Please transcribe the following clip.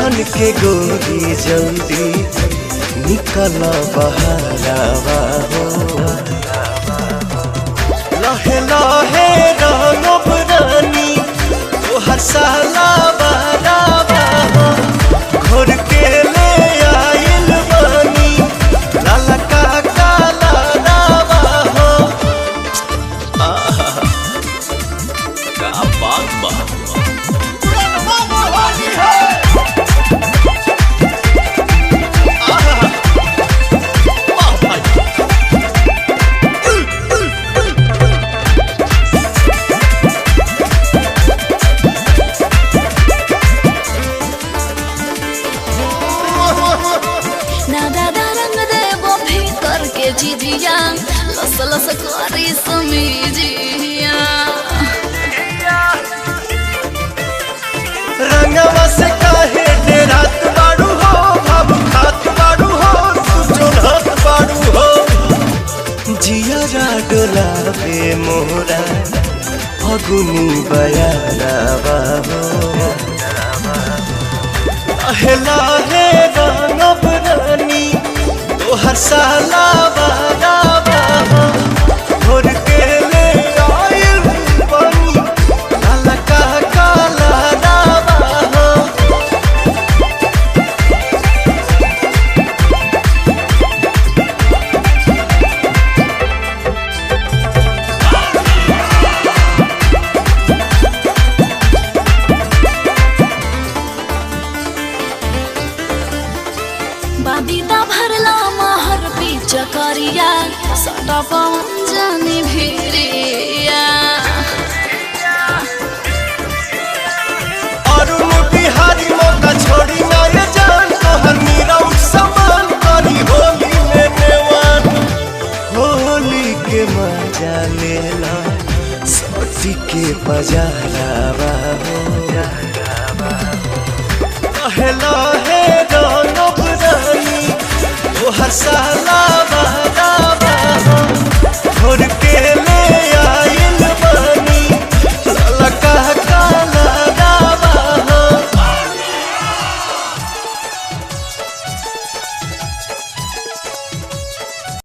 छन के गोरी जल्दी निकल बहरावा हो। लहे लहे रंगब रानी तोहर साला बहरावा हो। घोर के ले आइल बानी लाला का काला रावा हो। का बात बा जिया लस लस करी समीजिया रंगवा से काहे डेरात बाड़ू हो। भाव खात बाड़ू हो सुचोलत बाड़ू हो। जिया डोलावे मोरा फगुनी बयानावा हो। लहे लहे रंगब रानी तोहर साला बहरावा हो। घोर के ले आइल बानी लाला का काला रावा हो। बादीदा भरला महर चकरिया सटा पवन जानी भिरिया अरुण बिहारी मौका छोड़ी ना ये जान तोहर मीरा समान करी होली में नेवान। होली के मजा लेला सोटी के बजारावा हो। लहे लहे रंगब रानी तोहर साला